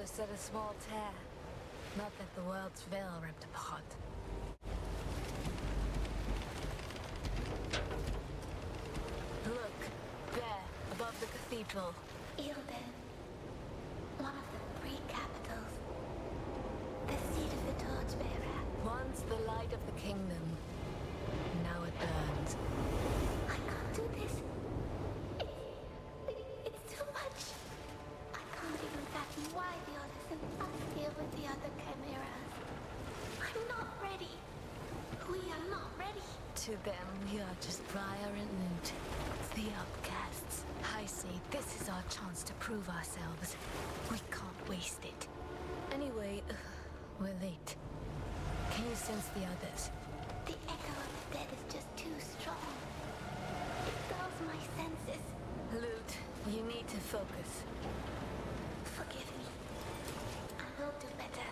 surface at a small tear. Not that the world's veil ripped apart. Look, there, above the cathedral. Ilden, one of the three capitals. The seat of the torchbearer. Once the light of the kingdom. Now it burns. I can't do this. It's too much. I can't even fathom why the Odyssey must deal with the other chimeras. I'm not ready. We are not ready. To them, we are just Briar and Loot. The outcasts. I say this is our chance to prove ourselves. We can't waste it. Anyway, we're late. Can you sense the others? The echo of the dead is just too strong. It dulls my senses. Loot, you need to focus. Forgive me. I will do better.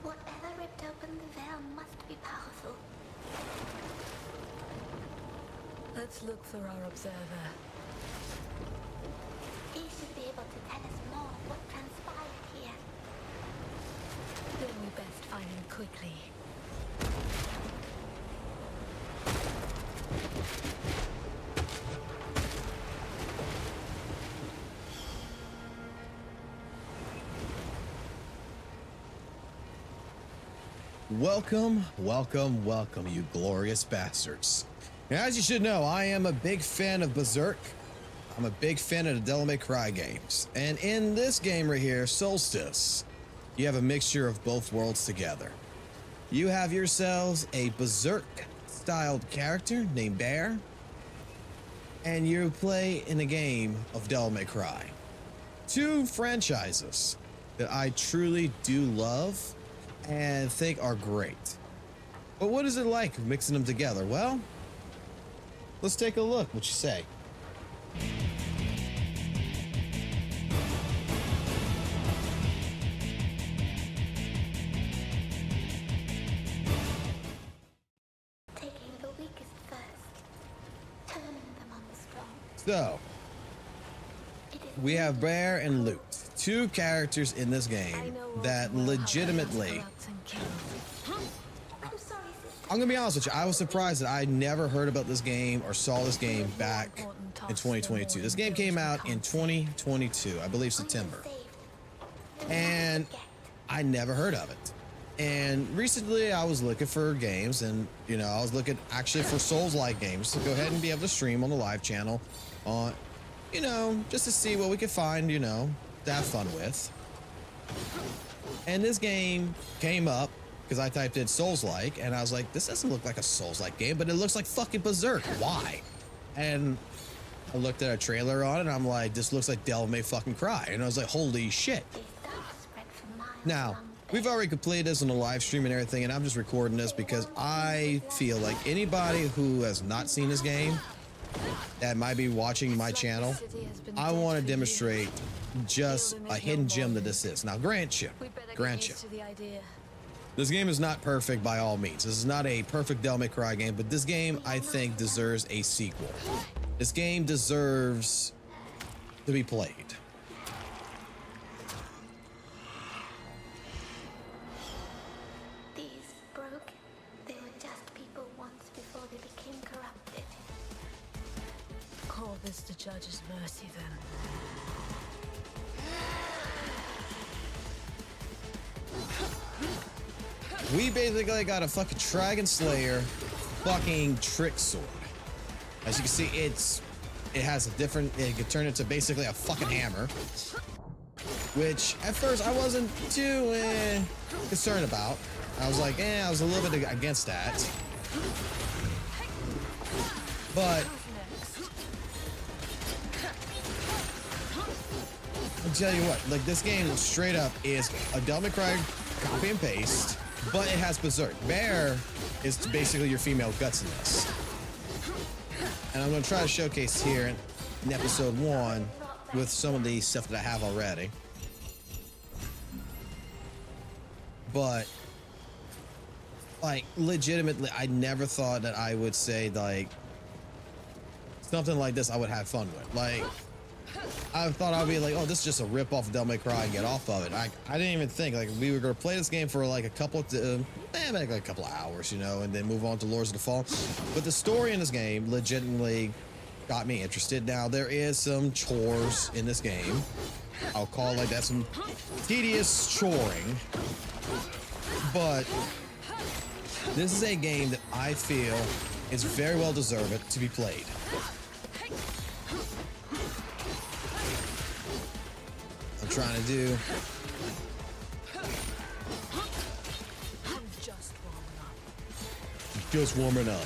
Whatever ripped open the veil must be powerful. Let's look for our observer. He should be able to tell us more of what transpired here. Then we best find him quickly. Welcome, welcome, welcome, you glorious bastards. Now, as you should know, I am a big fan of Berserk. I'm a big fan of the Devil May Cry games. And in this game right here, Soulstice, you have a mixture of both worlds together. You have yourselves a Berserk-styled character named Bear, and you play in a game of Devil May Cry. Two franchises that I truly do love and think are great. But what is it like mixing them together? Well, let's take a look. What you say? Taking the weakest first, turning them on the strong. So, we have Bear and Loot, two characters in this game that legitimately, I'm sorry, sister. I'm gonna be honest with you, I was surprised that I never heard about this game or saw this game back in 2022. This game came out in 2022, I believe September, and I never heard of it. And recently I was looking for games, and you know, I was looking actually for Souls-like games to go ahead and be able to stream on the live channel on, you know, just to see what we could find, you know, to have fun with. And this game came up because I typed in Souls-like, and I was like, this doesn't look like a Souls-like game, but it looks like fucking Berserk. Why? And I looked at a trailer on it, and I'm like, this looks like Devil May fucking Cry. And I was like, holy shit. Now, we've already completed this on the live stream and everything, and I'm just recording this because I feel like anybody who has not seen this game that might be watching my channel, I want to demonstrate just a hidden gem that this is. Now, grant you, this game is not perfect by all means. This is not a perfect Devil May Cry game, but this game, I think, deserves a sequel. This game deserves to be played. These broke. They were just people once before they became corrupted. Call this the judge's mercy, then. We basically got a fucking Dragon Slayer fucking trick sword. As you can see, it has a different, it can turn into basically a fucking hammer, which at first I wasn't too concerned about. I was like, I was a little bit against that. But I'll tell you what, like, this game straight up is a Devil May Cry copy and paste, but it has Berserk. Bear is basically your female Guts in this. And I'm going to try to showcase here in episode 1 with some of the stuff that I have already. But, like, legitimately, I never thought that I would say, like, something like this I would have fun with. Like, I thought I'd be like, oh, this is just a rip off of Devil May Cry and get off of it. I didn't even think like we were gonna play this game for like a couple of like a couple of hours, you know, and then move on to Lords of the Fall. But the story in this game legitimately got me interested. Now there is some chores in this game. I'll call it like that, some tedious choring. But this is a game that I feel is very well deserved to be played. I'm trying to do. I'm just warming up. Just warming up.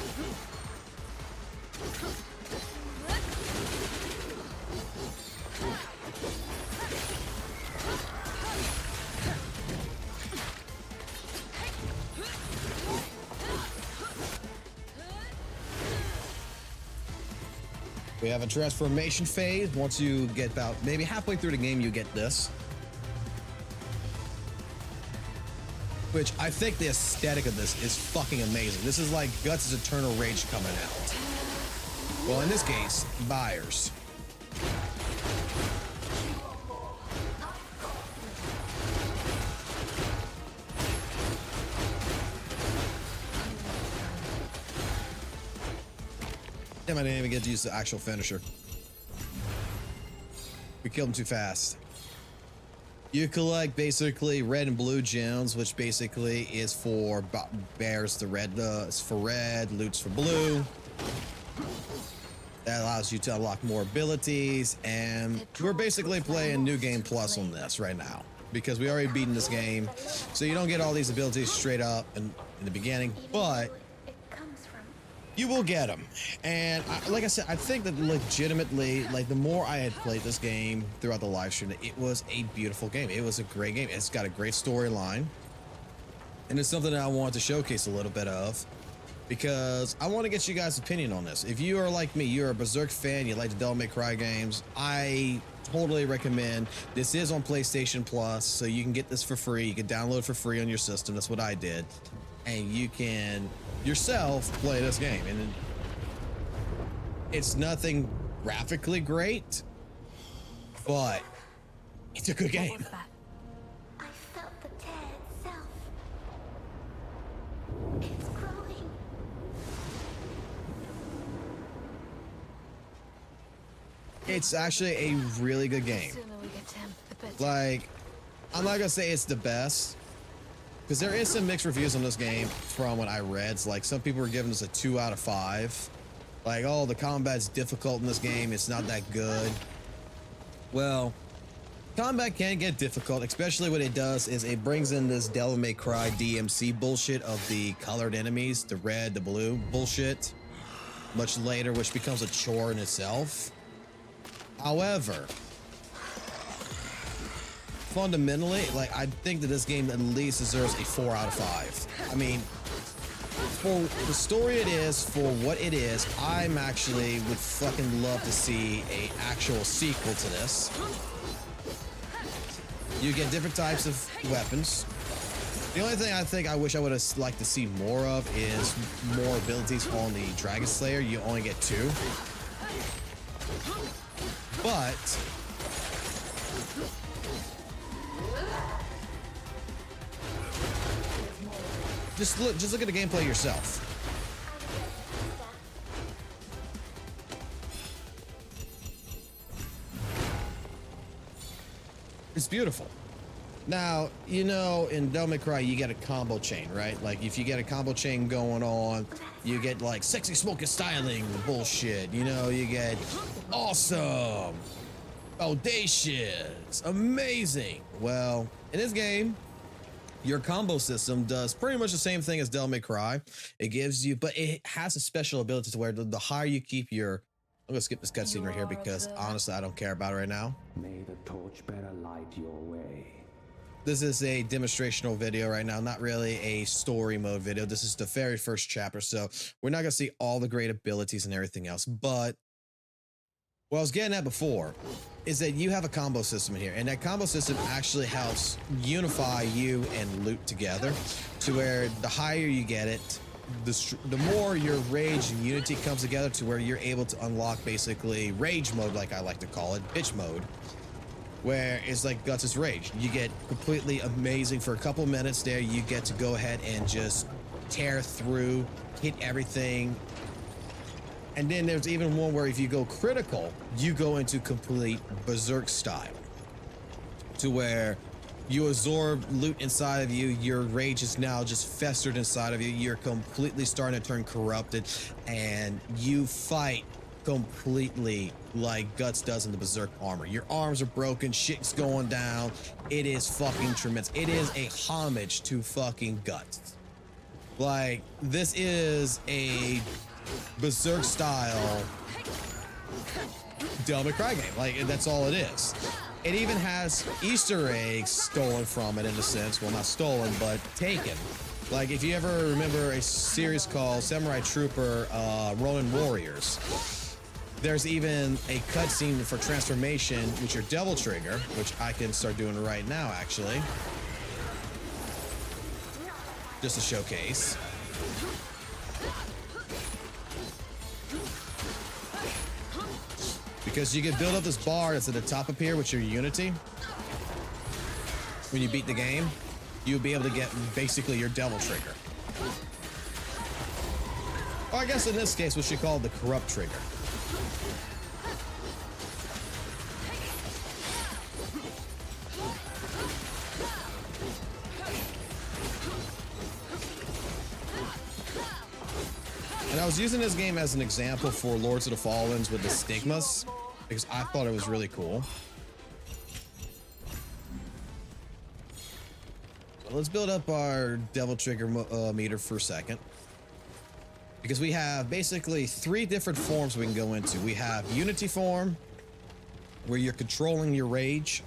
We have a transformation phase. Once you get about maybe halfway through the game, you get this. Which I think the aesthetic of this is fucking amazing. This is like Guts' Eternal Rage coming out. Well, in this case, buyers. Damn, I didn't even get to use the actual finisher. We killed him too fast. You collect basically red and blue gems, which basically is for bears. The red is for red, loot's for blue. That allows you to unlock more abilities, and we're basically playing New Game Plus on this right now because we already beaten this game, so you don't get all these abilities straight up in the beginning, but you will get them. And like I said, I think that legitimately, like the more I had played this game throughout the live stream, it was a beautiful game. It was a great game. It's got a great storyline, and it's something that I wanted to showcase a little bit of because I want to get you guys' opinion on this. If you are like me, you're a Berserk fan, you like the Devil May Cry games, I totally recommend. This is on PlayStation Plus, so you can get this for free. You can download it for free on your system. That's what I did. And you can yourself play this game, and it's nothing graphically great, but it's a good game. I felt the tear itself. It's growing. It's actually a really good game. Like, I'm not gonna say it's the best, because there is some mixed reviews on this game from what I read. It's like some people were giving this a 2 out of 5. Like, oh, the combat's difficult in this game. It's not that good. Well, combat can get difficult, especially what it does is it brings in this Devil May Cry DMC bullshit of the colored enemies, the red, the blue bullshit, much later, which becomes a chore in itself. However, fundamentally, like, I think that this game at least deserves a 4 out of 5. I mean, for the story it is, for what it is, I'm actually would fucking love to see a actual sequel to this. You get different types of weapons. The only thing I think I wish I would have liked to see more of is more abilities on the Dragon Slayer. You only get 2. But just look at the gameplay yourself. It's beautiful. Now, you know, in Devil May Cry, you get a combo chain, right? Like, if you get a combo chain going on, you get, like, sexy smoking styling bullshit. You know, you get awesome, audacious, amazing. Well, in this game, your combo system does pretty much the same thing as Devil May Cry. It gives you, but it has a special ability to where the higher you keep your... I'm gonna skip this cutscene right here because honestly, I don't care about it right now. May the torch bearer light your way. This is a demonstrational video right now, not really a story mode video. This is the very first chapter, so we're not gonna see all the great abilities and everything else. But what I was getting at before is that you have a combo system in here, and that combo system actually helps unify you and loot together to where the higher you get it, the more your rage and unity comes together to where you're able to unlock basically rage mode, like I like to call it, bitch mode, where it's like Guts' rage. You get completely amazing for a couple minutes there. You get to go ahead and just tear through, hit everything. And then there's even one where if you go critical, you go into complete berserk style, to where you absorb loot inside of you. Your rage is now just festered inside of you. You're completely starting to turn corrupted, and you fight completely like Guts does in the berserk armor. Your arms are broken, shit's going down. It is fucking tremendous. It is a homage to fucking Guts. Like, this is a berserk style Devil May Cry game. Like, that's all it is. It even has Easter eggs stolen from it in a sense. Well, not stolen, but taken. Like, if you ever remember a series called Samurai Trooper Ronin Warriors, there's even a cutscene for transformation with your Devil Trigger, which I can start doing right now, actually. Just a showcase. Because you can build up this bar that's at the top up here with your unity. When you beat the game, you'll be able to get basically your Devil Trigger. Or I guess in this case, we should call it the Corrupt Trigger. And I was using this game as an example for Lords of the Fallens with the stigmas, because I thought it was really cool. So let's build up our Devil Trigger meter for a second. Because we have basically 3 different forms we can go into. We have Unity form, where you're controlling your rage,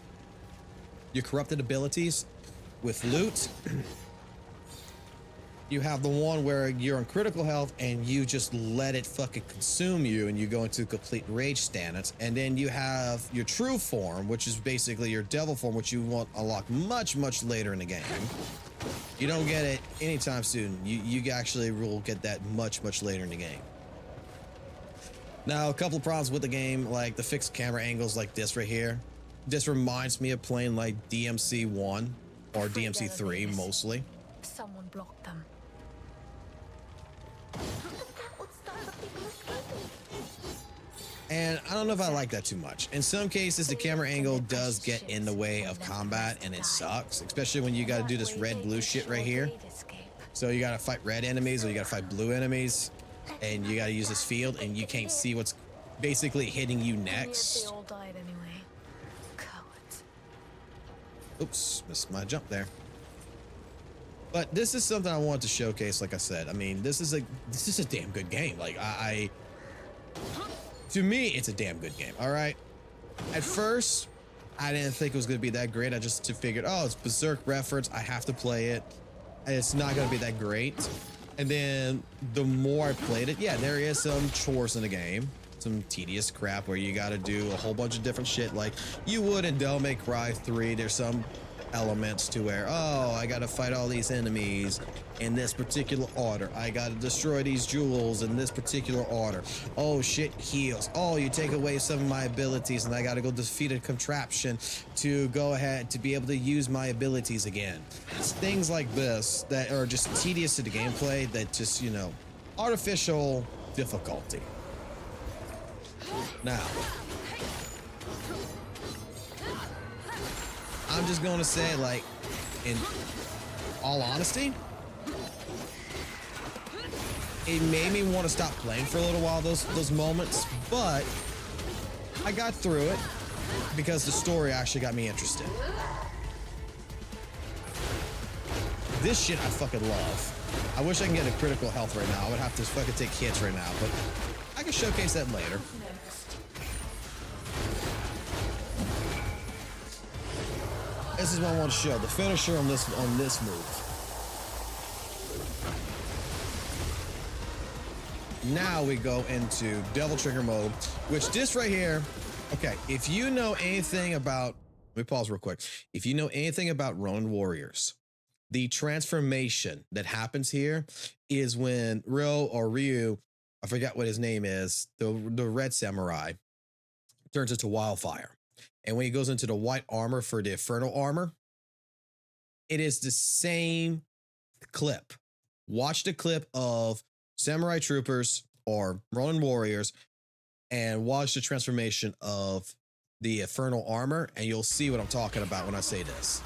your corrupted abilities with loot. You have the one where you're on critical health and you just let it fucking consume you and you go into complete rage stance. And then you have your true form, which is basically your devil form, which you won't unlock much, much later in the game. You don't get it anytime soon. You actually will get that much, much later in the game. Now, a couple of problems with the game, like the fixed camera angles like this right here. This reminds me of playing like DMC 1 or DMC 3 mostly. Someone blocked them. And I don't know if I like that too much. In some cases, the camera angle does get in the way of combat and it sucks, especially when you got to do this red-blue shit right here. So you got to fight red enemies or you got to fight blue enemies and you got to use this field and you can't see what's basically hitting you next. They all died anyway. Cowards. Oops, missed my jump there. But this is something I wanted to showcase, like I said. I mean, this is a damn good game. Like, to me, it's a damn good game, all right? At first, I didn't think it was going to be that great. I just figured, oh, it's Berserk reference. I have to play it. And it's not going to be that great. And then the more I played it, yeah, there is some chores in the game. Some tedious crap where you got to do a whole bunch of different shit like you would in Devil May Cry 3. There's some elements to where, oh, I gotta fight all these enemies in this particular order. I gotta destroy these jewels in this particular order. Oh shit, heals. Oh, you take away some of my abilities and I gotta go defeat a contraption to go ahead to be able to use my abilities again. It's things like this that are just tedious to the gameplay, that just, you know, artificial difficulty. Now, I'm just going to say, like, in all honesty, it made me want to stop playing for a little while, those moments, but I got through it because the story actually got me interested. This shit I fucking love. I wish I can get a critical health right now. I would have to fucking take hits right now, but I can showcase that later. This is what I want to show, the finisher on this move. Now we go into Devil Trigger mode, which this right here, okay, if you know anything about, let me pause real quick. If you know anything about Ronin Warriors, the transformation that happens here is when Ryu, I forgot what his name is, the red samurai, turns into wildfire. And when he goes into the white armor for the infernal armor, it is the same clip. Watch the clip of Samurai Troopers or Ronin Warriors and watch the transformation of the infernal armor, and you'll see what I'm talking about when I say this.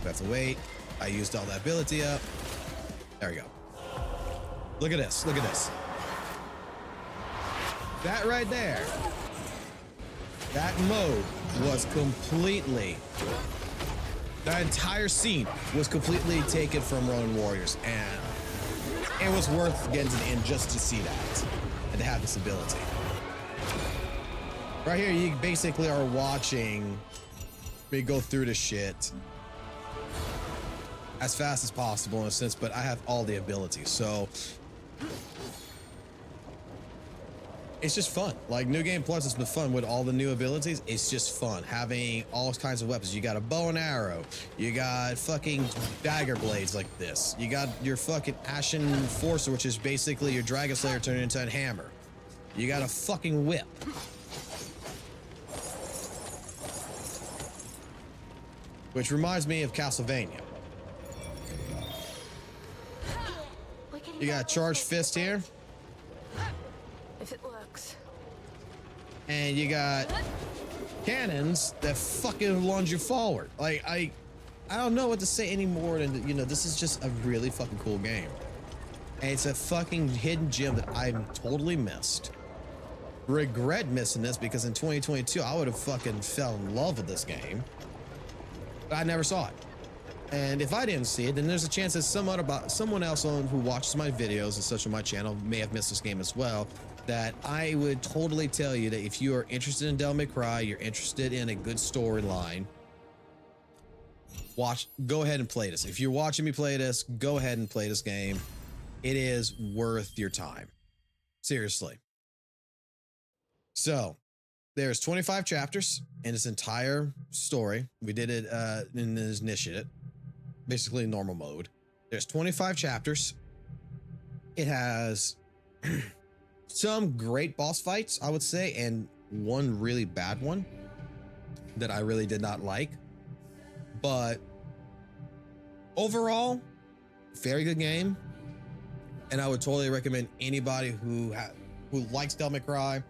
Have to wait. I used all that ability up. There we go. Look at this. Look at this. That right there. That mode was completely, that entire scene was completely taken from Ronin Warriors, and it was worth getting to the end just to see that and to have this ability. Right here, you basically are watching me go through the shit as fast as possible in a sense, but I have all the abilities, so it's just fun. Like, New Game Plus has been fun with all the new abilities. It's just fun having all kinds of weapons. You got a bow and arrow. You got fucking dagger blades like this. You got your fucking Ashen Forcer, which is basically your Dragon Slayer turned into a hammer. You got a fucking whip. Which reminds me of Castlevania. You got Charged Fist here. If it works. And you got cannons that fucking lunge you forward. Like, I don't know what to say anymore than, you know, this is just a really fucking cool game. And it's a fucking hidden gem that I'm totally missed. Regret missing this because in 2022, I would have fucking fell in love with this game. But I never saw it. And if I didn't see it, then there's a chance that someone else who watches my videos and such on my channel may have missed this game as well. That I would totally tell you that if you are interested in Devil May Cry, you're interested in a good storyline, go ahead and play this. If you're watching me play this, go ahead and play this game. It is worth your time. Seriously. So there's 25 chapters in this entire story. We did it in this initiate, basically normal mode. There's 25 chapters. It has some great boss fights, I would say, and one really bad one that I really did not like. But overall, very good game. And I would totally recommend anybody who likes Devil May Cry,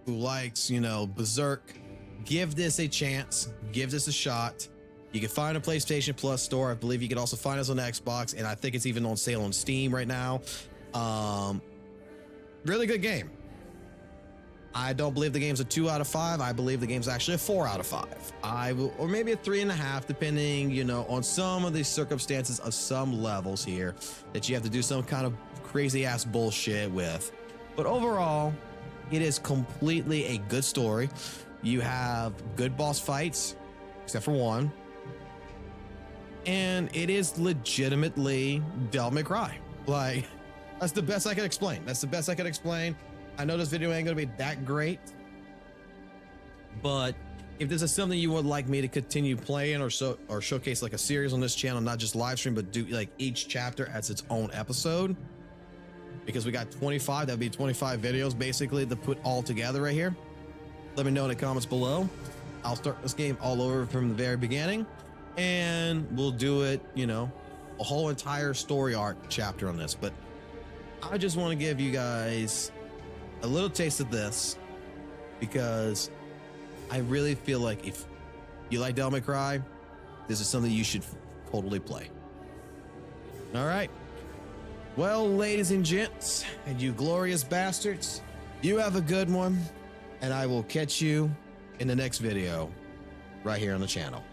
who likes, you know, Berserk, give this a chance, give this a shot. You can find a PlayStation Plus store. I believe you can also find us on Xbox, and I think it's even on sale on Steam right now. Really good game. I don't believe the game's a 2 out of 5. I believe the game's actually a 4 out of 5. Or maybe a 3.5, depending, you know, on some of the circumstances of some levels here that you have to do some kind of crazy ass bullshit with. But overall, it is completely a good story. You have good boss fights, except for one. And it is legitimately Devil May Cry. Like, that's the best I can explain. That's the best I can explain. I know this video ain't gonna be that great, but if this is something you would like me to continue playing or showcase like a series on this channel, not just live stream, but do like each chapter as its own episode, because we got 25, that'd be 25 videos basically to put all together right here. Let me know in the comments below. I'll start this game all over from the very beginning, and we'll do it, you know, a whole entire story arc chapter on this. But I just want to give you guys a little taste of this, because I really feel like if you like Devil May Cry, this is something you should totally play. All right. Well, ladies and gents, and you glorious bastards, you have a good one, and I will catch you in the next video right here on the channel.